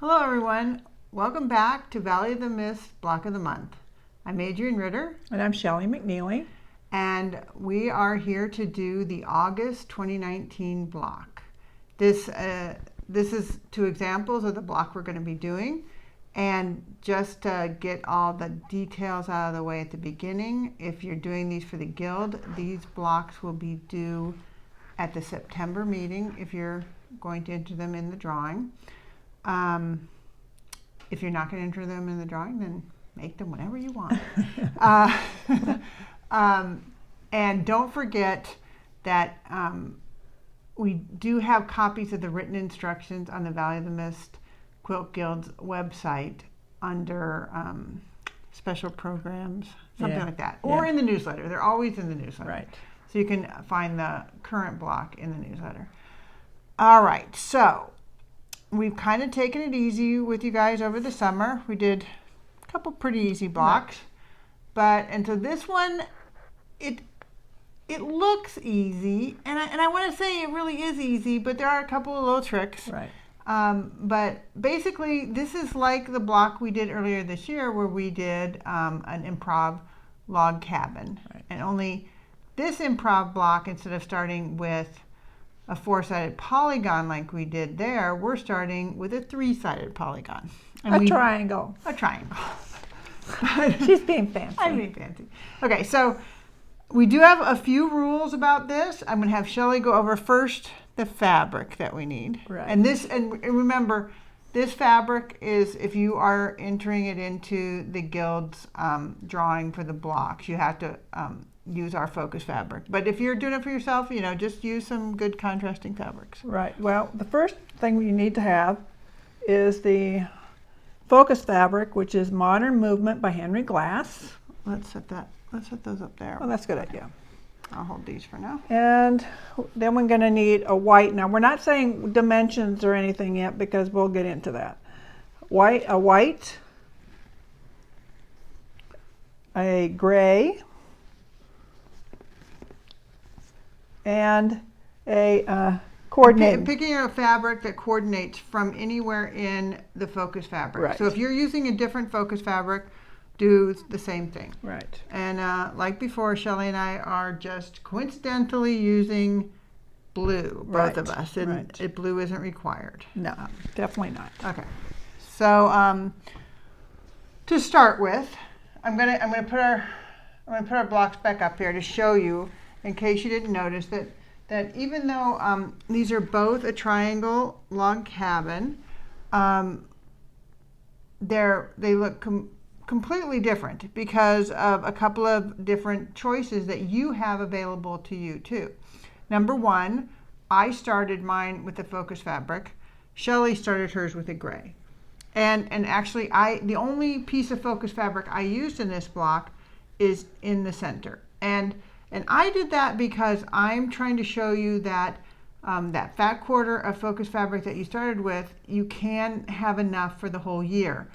Hello everyone, welcome back to Valley of the Mist Block of the Month. I'm Adriane Ritter. And I'm Shelley McNeely. And we are here to do the August 2019 block. This is two examples of the block we're going to be doing. And just to get all the details out of the way at the beginning, if you're doing these for the Guild, these blocks will be due at the September meeting if you're going to enter them in the drawing. If you're not going to enter them in the drawing, then make them whenever you want. And don't forget that we do have copies of the written instructions on the Valley of the Mist Quilt Guild's website under special programs, something like that, or in the newsletter. They're always in the newsletter. Right. So you can find the current block in the newsletter. All right, so we've kind of taken it easy with you guys over the summer. We did a couple pretty easy blocks, and so this one, it looks easy, and I want to say it really is easy, but there are a couple of little tricks. Right. But basically, this is like the block we did earlier this year, where we did an improv log cabin, and only this improv block, instead of starting with a 4-sided polygon like we did there, we're starting with a 3-sided polygon. And a triangle. A triangle. She's being fancy. I'm being fancy. Okay, so we do have a few rules about this. I'm going to have Shelley go over first the fabric that we need. Right. And remember, this fabric is, if you are entering it into the Guild's drawing for the blocks, you have to use our focus fabric. But if you're doing it for yourself, just use some good contrasting fabrics. Right. Well, the first thing you need to have is the focus fabric, which is Modern Movement by Henry Glass. Let's set those up there. Well, that's a good idea. I'll hold these for now. And then we're going to need a white. Now, we're not saying dimensions or anything yet because we'll get into that. A white, a gray, and a coordinating. Picking a fabric that coordinates from anywhere in the focus fabric. Right. So if you're using a different focus fabric, do the same thing. Right. And like before, Shelley and I are just coincidentally using blue, both of us. And blue isn't required. No, definitely not. Okay. So to start with, I'm gonna put our blocks back up here to show you, in case you didn't notice, that even though these are both a triangle log cabin, they look completely different because of a couple of different choices that you have available to you too. Number one, I started mine with the focus fabric. Shelley started hers with a gray. And actually, the only piece of focus fabric I used in this block is in the center. And I did that because I'm trying to show you that that fat quarter of focus fabric that you started with, you can have enough for the whole year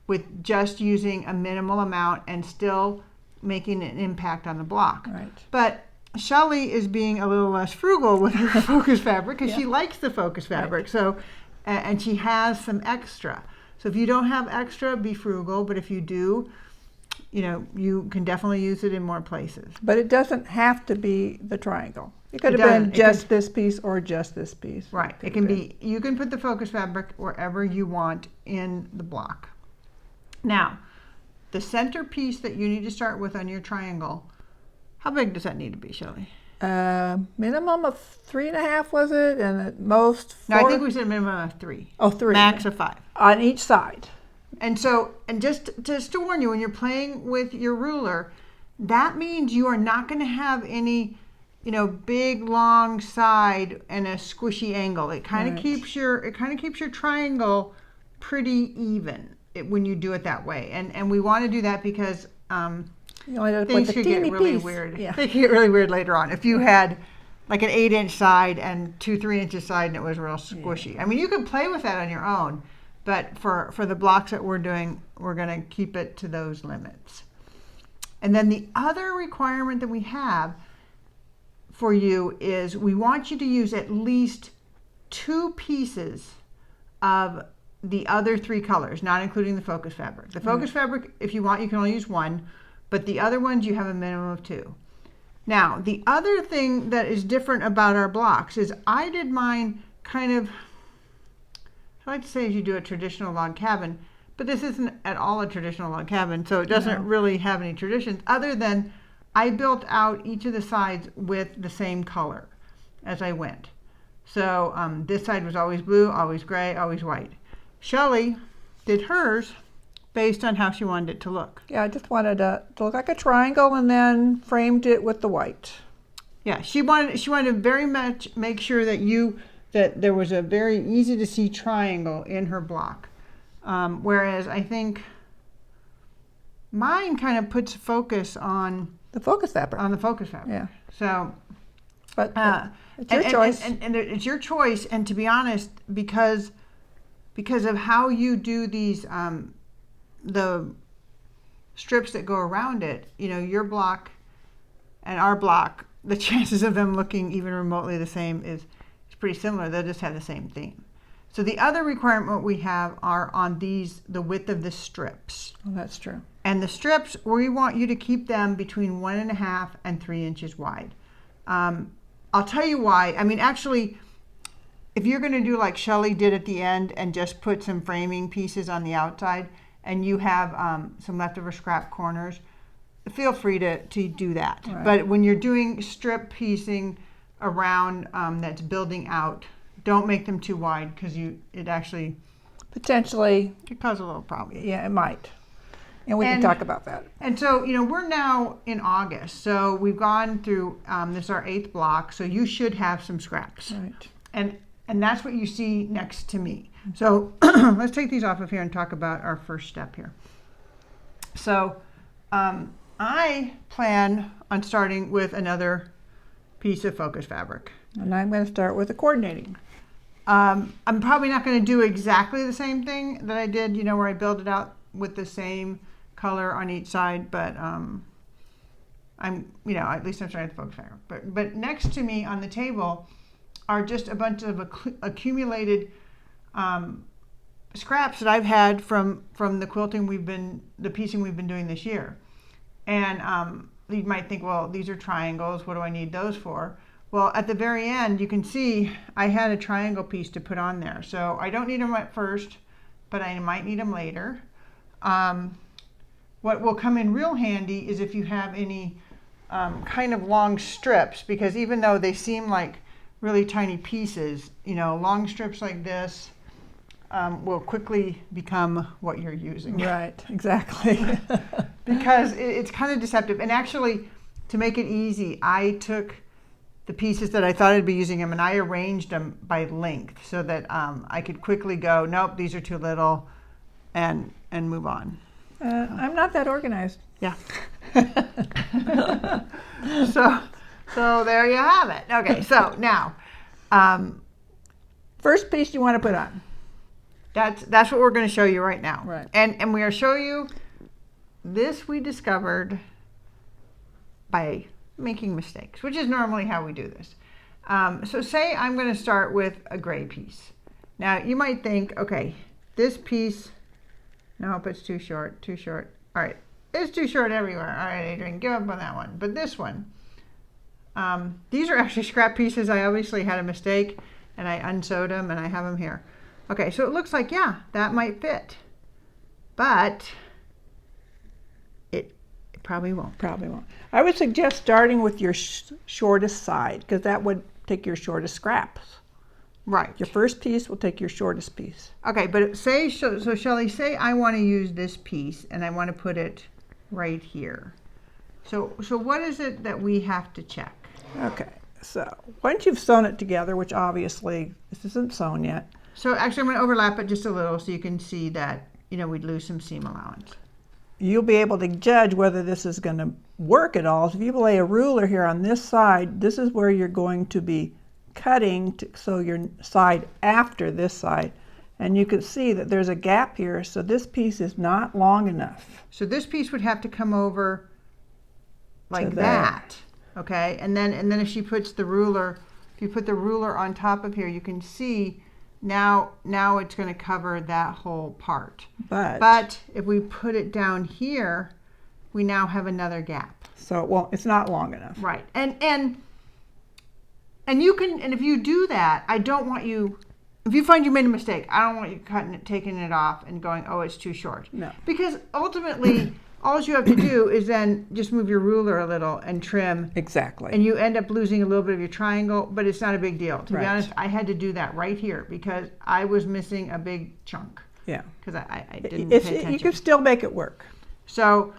with just using a minimal amount and still making an impact on the block. Right. But Shelley is being a little less frugal with her focus fabric because she likes the focus fabric. Right. So, and she has some extra. So if you don't have extra, be frugal. But if you do, you can definitely use it in more places. But it doesn't have to be the triangle. It could have been just this piece or just this piece. Right. It can be, you can put the focus fabric wherever you want in the block. Now, the center piece that you need to start with on your triangle, how big does that need to be, Shelley? Minimum of 3.5, was it? And at most 4? No, I think we said a minimum of 3. Oh, 3. Max of 5. On each side. And just to warn you, when you're playing with your ruler, that means you are not going to have any, big long side and a squishy angle. It kind of keeps your triangle pretty even when you do it that way. And we want to do that because things could get really weird. Yeah. They could get really weird later on. If you had like an 8-inch side and 2 3-inch side and it was real squishy. Yeah. I mean, you can play with that on your own. But for the blocks that we're doing, we're going to keep it to those limits. And then the other requirement that we have for you is we want you to use at least 2 pieces of the other 3 colors, not including the focus fabric. The focus fabric, if you want, you can only use 1, but the other ones you have a minimum of 2. Now, the other thing that is different about our blocks is I did mine kind of, I like to say as you do a traditional log cabin, but this isn't at all a traditional log cabin, so it doesn't really have any traditions other than I built out each of the sides with the same color as I went. So this side was always blue, always gray, always white. Shelley did hers based on how she wanted it to look. Yeah, I just wanted it to look like a triangle and then framed it with the white. Yeah, she wanted to very much make sure that there was a very easy to see triangle in her block. Whereas I think mine kind of puts focus on the focus fabric. Yeah. So, but it's your choice. And it's your choice. And to be honest, because of how you do these, the strips that go around it, your block and our block, the chances of them looking even remotely the same is pretty similar. They'll just have the same theme. So the other requirement we have are on the width of the strips. Oh, that's true. And the strips, we want you to keep them between 1.5 and 3 inches wide. I'll tell you why. I mean, actually, if you're going to do like Shelley did at the end and just put some framing pieces on the outside and you have some leftover scrap corners, feel free to do that. Right. But when you're doing strip piecing around that's building out, don't make them too wide because it actually potentially could cause a little problem. Yeah, it might. And we can talk about that. And so, we're now in August. So we've gone through, this is our 8th block. So you should have some scraps. Right. And that's what you see next to me. So let's take these off of here and talk about our first step here. So I plan on starting with another piece of focus fabric. And I'm going to start with the coordinating. I'm probably not going to do exactly the same thing that I did, where I build it out with the same color on each side, but I'm, at least I'm starting with the focus fabric. But next to me on the table are just a bunch of accumulated scraps that I've had from the quilting the piecing we've been doing this year. And you might think, well, these are triangles. What do I need those for? Well, at the very end, you can see I had a triangle piece to put on there. So I don't need them at first, but I might need them later. What will come in real handy is if you have any kind of long strips, because even though they seem like really tiny pieces, long strips like this will quickly become what you're using. Right, exactly. Because it's kind of deceptive. And actually, to make it easy, I took the pieces that I thought I'd be using them and I arranged them by length so that I could quickly go, nope, these are too little, and move on. I'm not that organized. Yeah. So there you have it. Okay, so now, first piece you want to put on. That's what we're going to show you right now. Right. And we are showing you this we discovered by making mistakes, which is normally how we do this. So say I'm going to start with a gray piece. Now you might think, okay, this piece, nope, it's too short. All right, it's too short everywhere. All right, Adriane, give up on that one. But this one, these are actually scrap pieces. I obviously had a mistake and I unsewed them and I have them here. Okay, so it looks like, yeah, that might fit, but it probably won't. Probably won't. I would suggest starting with your shortest side because that would take your shortest scraps. Right. Your first piece will take your shortest piece. Okay, but so Shelley, say I want to use this piece and I want to put it right here. So what is it that we have to check? Okay, so once you've sewn it together, which obviously this isn't sewn yet. So actually I'm going to overlap it just a little so you can see that, we'd lose some seam allowance. You'll be able to judge whether this is going to work at all. So if you lay a ruler here on this side, this is where you're going to be cutting to sew your side after this side. And you can see that there's a gap here, so this piece is not long enough. So this piece would have to come over like that, okay? And then if she puts the ruler, if you put the ruler on top of here, you can see now it's going to cover that whole part. But if we put it down here, we now have another gap. So it's not long enough. Right. And you can, and if you do that, I don't want you, if you find you made a mistake, I don't want you taking it off and going, oh, it's too short. No. Because ultimately, all you have to do is then just move your ruler a little and trim. Exactly. And you end up losing a little bit of your triangle, but it's not a big deal. To Right. be honest, I had to do that right here because I was missing a big chunk. Yeah. Because I didn't pay attention. You can still make it work. So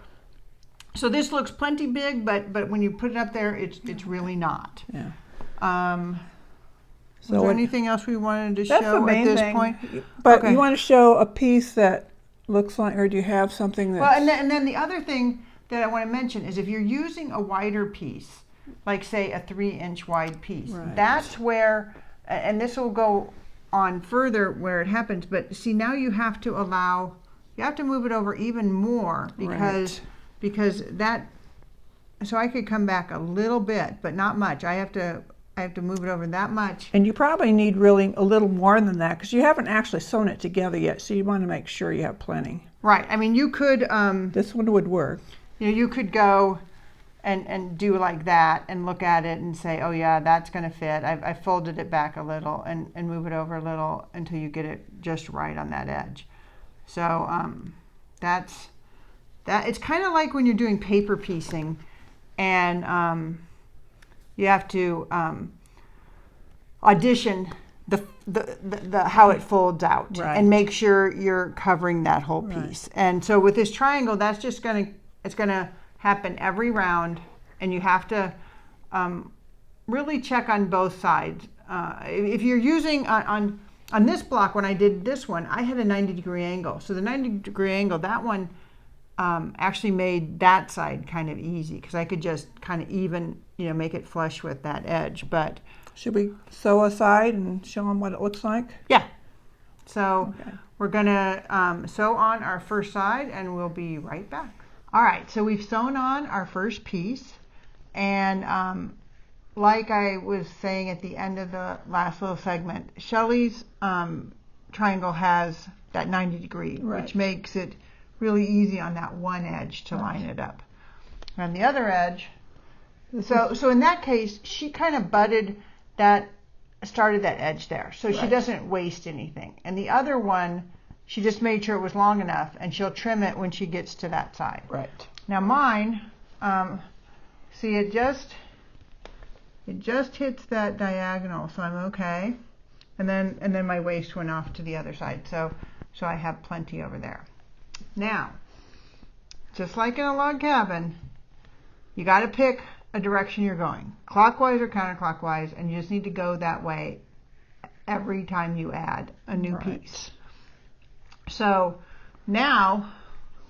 this looks plenty big, but when you put it up there, it's really not. Yeah. Was there anything else we wanted to that's show the main at this thing. point? But Okay. you want to show a piece that looks like, or do you have something that? Well, and then the other thing that I want to mention is if you're using a wider piece, like say a 3-inch wide piece, Right. that's where, and this will go on further where it happens, but see now you have to move it over even more because that, so I could come back a little bit, but not much. I have to move it over that much. And you probably need really a little more than that because you haven't actually sewn it together yet, so you want to make sure you have plenty. Right. I mean, you could. This one would work. You could go and do like that and look at it and say, oh yeah, that's going to fit. I folded it back a little and move it over a little until you get it just right on that edge. So that's that. It's kind of like when you're doing paper piecing and you have to audition the how it folds out and make sure you're covering that whole piece. And so with this triangle, that's just it's gonna happen every round, and you have to really check on both sides. If you're using on this block, when I did this one, I had a 90-degree angle. So the 90-degree angle, that one actually made that side kind of easy because I could just kind of even, make it flush with that edge. But should we sew a side and show them what it looks like? Yeah. So we're gonna sew on our first side, and we'll be right back. All right. So we've sewn on our first piece, and like I was saying at the end of the last little segment, Shelley's triangle has that 90 degree, which makes it really easy on that one edge to line it up. On the other edge, so in that case, she kind of started that edge there, so she doesn't waste anything. And the other one, she just made sure it was long enough, and she'll trim it when she gets to that side. Right. Now mine, see, it just hits that diagonal, so I'm okay. And then my waist went off to the other side, so I have plenty over there. Now, just like in a log cabin, you got to pick a direction you're going, clockwise or counterclockwise, and you just need to go that way every time you add a new piece. So now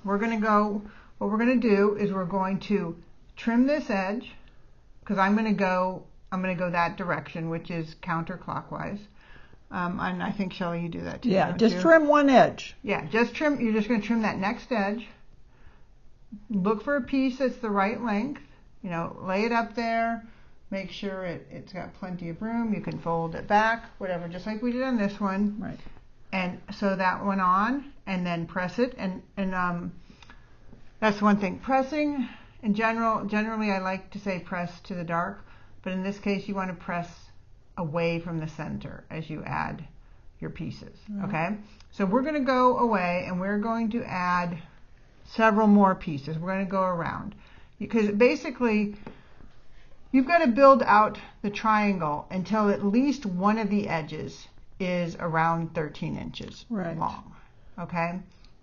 what we're going to do is we're going to trim this edge, because I'm going to go that direction, which is counterclockwise. And I think, Shelley, you do that too. Yeah, just trim one edge. Yeah, just trim. You're just going to trim that next edge. Look for a piece that's the right length. Lay it up there. Make sure it's got plenty of room. You can fold it back, whatever, just like we did on this one. Right. And sew that one on, and then press it. And that's one thing. Pressing, in generally I like to say press to the dark, but in this case you want to press away from the center as you add your pieces. Okay, so we're going to go away and we're going to add several more pieces. We're going to go around, because basically you've got to build out the triangle until at least one of the edges is around 13 inches long. Okay,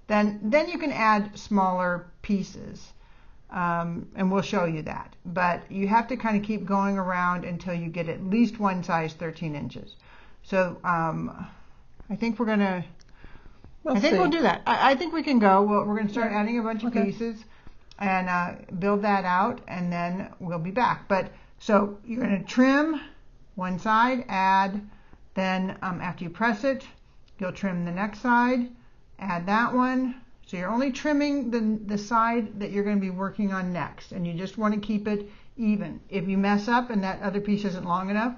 then you can add smaller pieces. And we'll show you that. But you have to kind of keep going around until you get at least one size 13 inches. So I think we'll do that. I think we can go. We're going to start adding a bunch of pieces and build that out, and then we'll be back. But so you're going to trim one side, add, then after you press it, you'll trim the next side, add that one. So you're only trimming the side that you're going to be working on next, and you just want to keep it even. If you mess up and that other piece isn't long enough,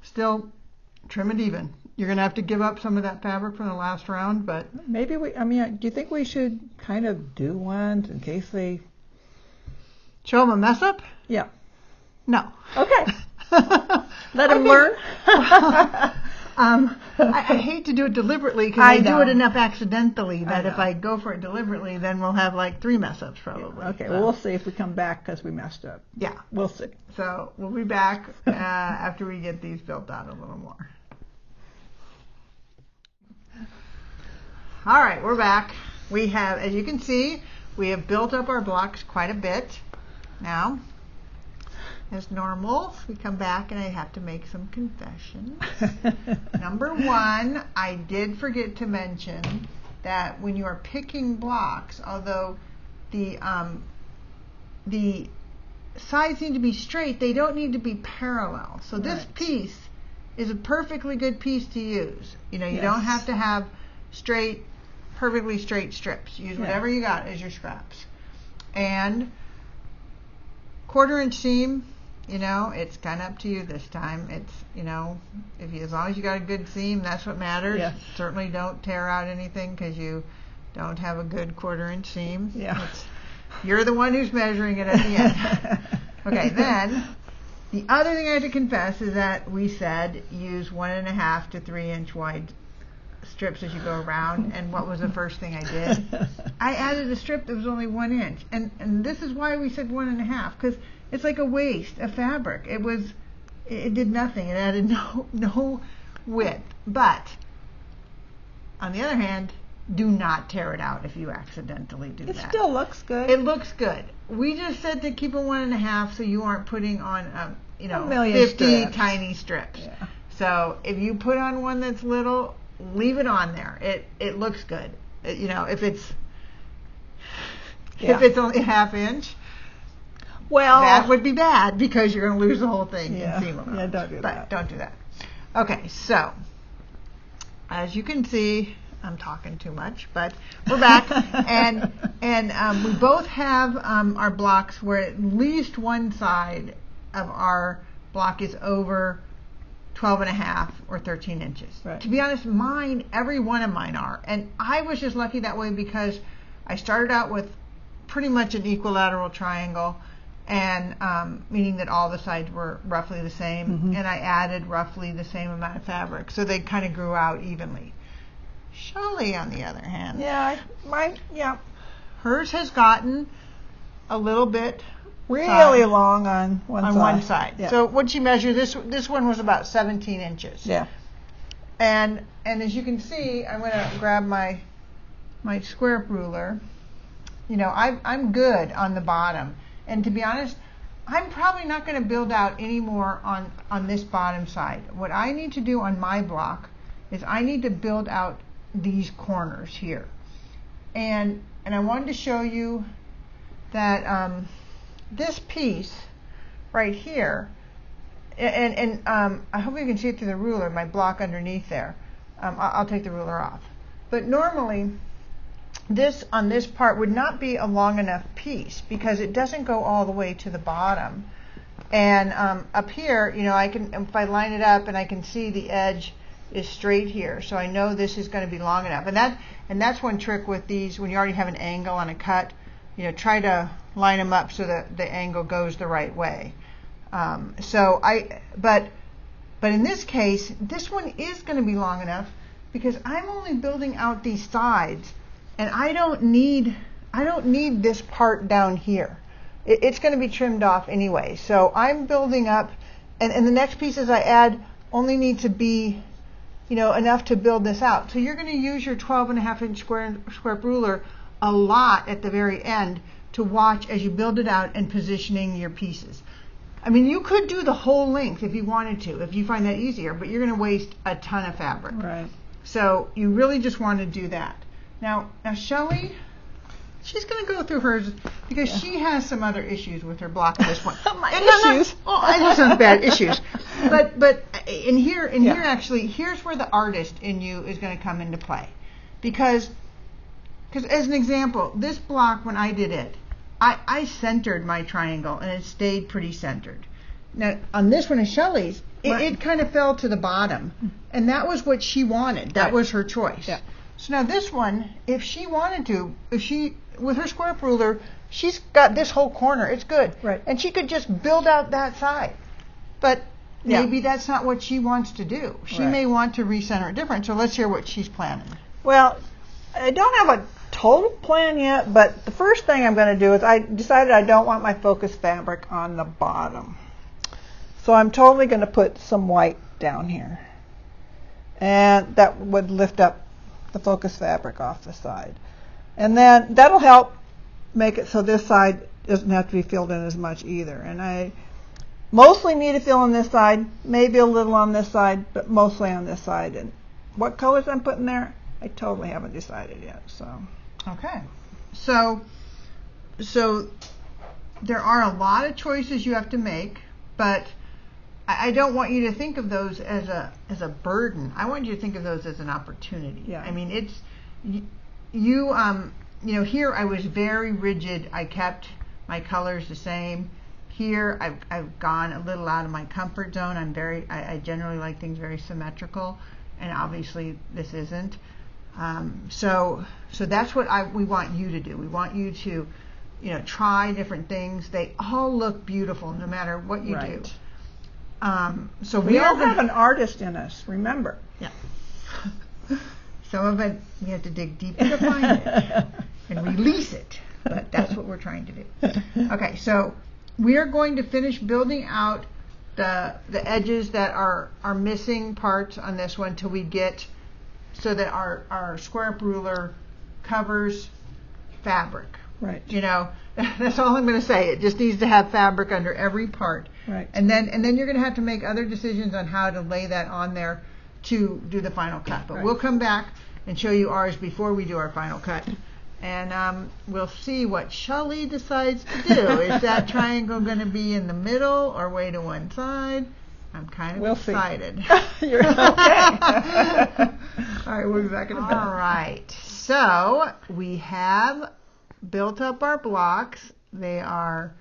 still trim it even. You're going to have to give up some of that fabric from the last round, but Maybe I mean, do you think we should kind of do one in case they... show them a mess up? Yeah. No. Okay. Let them learn. I hate to do it deliberately because I do it enough accidentally that if I go for it deliberately, then we'll have like 3 mess ups probably. Okay, well, we'll see if we come back because we messed up. Yeah. We'll see. So we'll be back after we get these built out a little more. All right, we're back. We have, as you can see, we have built up our blocks quite a bit now. As normal, we come back and I have to make some confessions. Number one, I did forget to mention that when you are picking blocks, although the sides need to be straight, they don't need to be parallel. So this piece is a perfectly good piece to use. You know, you don't have to have straight, perfectly straight strips. Use whatever you got as your scraps. And 1/4 inch seam. You know, it's kind of up to you this time. It's, you know, as long as you got a good seam, that's what matters. Yes. Certainly don't tear out anything because you don't have a good 1/4 inch seam. Yeah. You're the one who's measuring it at the end. Okay, then the other thing I have to confess is that we said use 1.5 to 3 inch wide strips as you go around. And what was the first thing I did? I added a strip that was only 1 inch. And this is why we said 1.5, because it's like a waste of fabric. It did nothing. It added no width. But on the other hand, do not tear it out if you accidentally do that. It still looks good. It looks good. We just said to keep it 1.5 so you aren't putting on a million 50 strips. tiny strips. Yeah. So if you put on one that's little, leave it on there. It looks good. If it's only 1/2 inch. Well, that would be bad because you're going to lose the whole thing Yeah. in seam amount. Yeah, don't do that. Don't do that. Okay, so as you can see, I'm talking too much, but we're back, and we both have our blocks where at least one side of our block is over 12.5 or 13 inches. Right. To be honest, every one of mine are, and I was just lucky that way because I started out with pretty much an equilateral triangle. And meaning that all the sides were roughly the same, and I added roughly the same amount of fabric, so they kind of grew out evenly. Shelley, on the other hand, hers has gotten a little bit really long on one side. Yeah. So what'd she measure? This one was about 17 inches. Yeah. And as you can see, I'm going to grab my square ruler. I'm good on the bottom. And to be honest, I'm probably not going to build out any more on this bottom side. What I need to do on my block is I need to build out these corners here. And I wanted to show you that this piece right here, and I hope you can see it through the ruler, my block underneath there. I'll take the ruler off. But normally, this on this part would not be a long enough piece because it doesn't go all the way to the bottom. And up here, if I line it up and I can see the edge is straight here, so I know this is going to be long enough. And that's one trick with these when you already have an angle on a cut. Try to line them up so that the angle goes the right way. But in this case, this one is going to be long enough because I'm only building out these sides. And I don't need this part down here. It's going to be trimmed off anyway. So I'm building up, and the next pieces I add only need to be, enough to build this out. So you're going to use your 12.5 inch square ruler a lot at the very end to watch as you build it out and positioning your pieces. I mean, you could do the whole length if you wanted to, if you find that easier, but you're going to waste a ton of fabric. Right. So you really just want to do that. Now Shelley, she's going to go through hers because she has some other issues with her block at this point. Issues? I have some bad issues. But here actually, here's where the artist in you is going to come into play. Because as an example, this block, when I did it, I centered my triangle and it stayed pretty centered. Now, on this one of Shelley's, Right. it kind of fell to the bottom. And that was what she wanted. That Right. was her choice. Yeah. So now this one, if she wanted to, with her square up ruler, she's got this whole corner. It's good. Right. And she could just build out that side. But Yeah. maybe that's not what she wants to do. She Right. may want to recenter it different. So let's hear what she's planning. Well, I don't have a total plan yet, but the first thing I'm going to do is I decided I don't want my focus fabric on the bottom. So I'm totally going to put some white down here. And that would lift up the focus fabric off the side. And then that'll help make it so this side doesn't have to be filled in as much either. And I mostly need to fill on this side, maybe a little on this side, but mostly on this side. And what colors I'm putting there, I totally haven't decided yet. So Okay. So there are a lot of choices you have to make, but I don't want you to think of those as a burden. I want you to think of those as an opportunity. Yeah. I mean, it's you know, here I was very rigid. I kept my colors the same. Here I've gone a little out of my comfort zone. I generally like things very symmetrical, and obviously this isn't. So that's what we want you to do. We want you to, you know, try different things. They all look beautiful no matter what you Right. do. So we all are have an artist in us, remember. Yeah. Some of it we have to dig deeper to find it and release it, but that's what we're trying to do. Okay, so we are going to finish building out the edges that are missing parts on this one till we get so that our square up ruler covers fabric. Right. You know, that's all I'm going to say. It just needs to have fabric under every part. Right. And then you're going to have to make other decisions on how to lay that on there to do the final cut. But Right. we'll come back and show you ours before we do our final cut. And we'll see what Shelley decides to do. Is that triangle going to be in the middle or way to one side? I'm kind of excited. You're okay. All right, we'll be back in a minute. All right, so we have built up our blocks. They are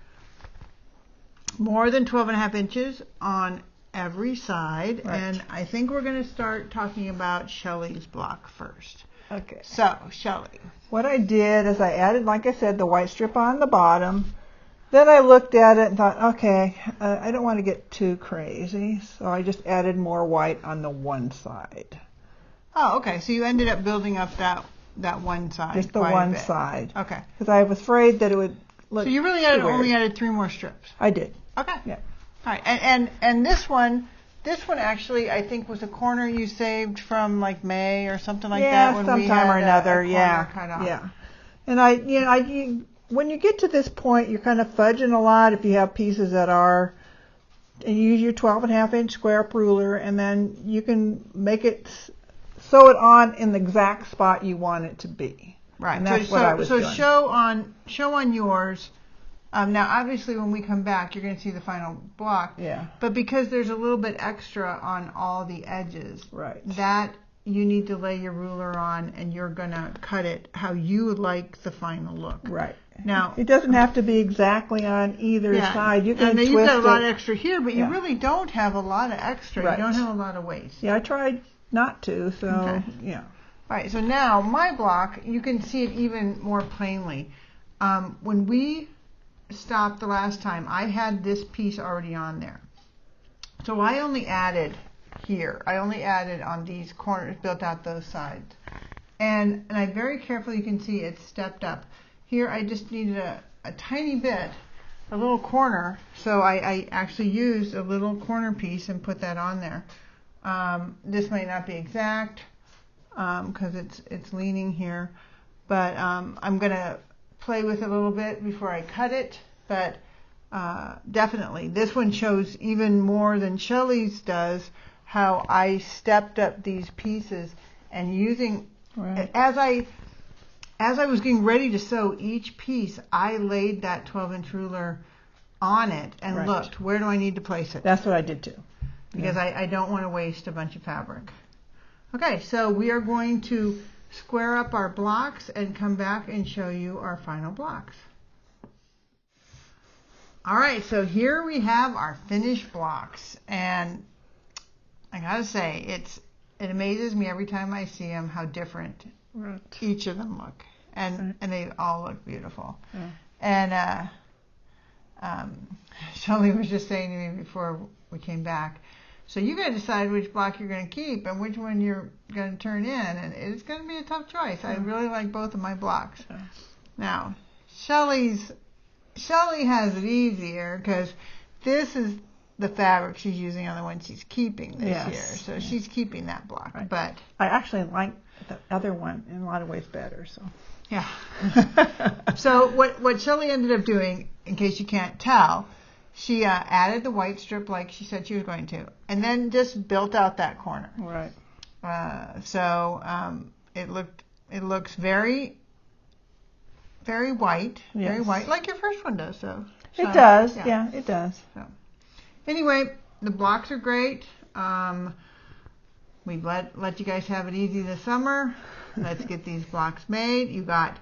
more than 12.5 inches on every side. Right. And I think we're going to start talking about Shelley's block first. Okay. So, Shelley. What I did is I added, like I said, the white strip on the bottom. Then I looked at it and thought, okay, I don't want to get too crazy. So I just added more white on the one side. Oh, okay. So you ended up building up that one side. Just the quite a one bit. side. Okay. Because I was afraid that it would look So you really too only weird. added 3 more strips. I did. Okay. Yeah. All right. And this one actually I think was a corner you saved from like May or something like that. When we sometime had or another. a Yeah. corner cut off. Yeah. And when you get to this point, you're kind of fudging a lot if you have pieces that are, and you use your 12.5 inch square up ruler, and then you can make it, sew it on in the exact spot you want it to be. Right. And that's what I was doing. show on yours. Now, obviously, when we come back, you're going to see the final block. Yeah. But because there's a little bit extra on all the edges, Right. that you need to lay your ruler on, and you're going to cut it how you would like the final look. Right. Now, It doesn't have to be exactly on either side. You can and then twist you've got a lot it. extra here, but Yeah. you really don't have a lot of extra. Right. You don't have a lot of waste. Yeah, I tried not to, so Okay. yeah. All right, so now my block, you can see it even more plainly. When we stopped the last time, I had this piece already on there. So I only added here. I only added on these corners, built out those sides. And I very carefully, you can see it's stepped up. Here I just needed a tiny bit, a little corner. So I actually used a little corner piece and put that on there. This might not be exact because it's leaning here, but I'm going to play with it a little bit before I cut it. But definitely, this one shows even more than Shelley's does how I stepped up these pieces and using, Right. as I was getting ready to sew each piece, I laid that 12-inch ruler on it and Right. looked, where do I need to place it? That's what I did too. Because I don't want to waste a bunch of fabric. Okay, so we are going to square up our blocks and come back and show you our final blocks. All right, so here we have our finished blocks, and I gotta say, it amazes me every time I see them how different each of them look, and they all look beautiful. And Shelley was just saying to me before we came back, so you gotta decide which block you're gonna keep and which one you're gonna turn in, and it's gonna be a tough choice. I really like both of my blocks. Now, Shelley has it easier because this is the fabric she's using on the one she's keeping this year. So she's keeping that block. Right. But I actually like the other one in a lot of ways better. So yeah. So what Shelley ended up doing, in case you can't tell, she added the white strip like she said she was going to, and then just built out that corner. Right. It looks very white, very white, like your first one does. So it does. Yeah, it does. So. Anyway, the blocks are great. We've let you guys have it easy this summer. Let's get these blocks made. You got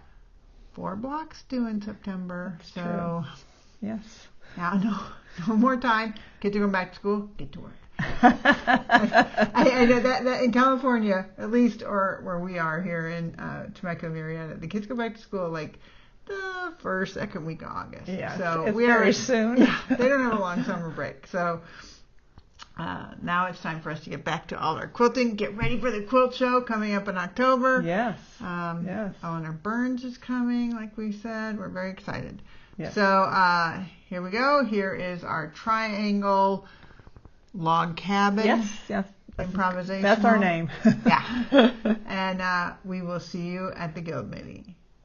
4 blocks due in September. That's so true. Yes. Now no more time. Kids are going back to school. Get to work. I know that in California, at least, or where we are here in Temecula, Marietta, the kids go back to school like the first, second week of August. Yeah, so it's we very are soon. Yeah, they don't have a long summer break. So now it's time for us to get back to all our quilting. Get ready for the quilt show coming up in October. Yes. Yes. Eleanor Burns is coming, like we said. We're very excited. Yes. So here we go. Here is our triangle log cabin. Yes. Improvisation. That's our name. Yeah. And we will see you at the guild meeting.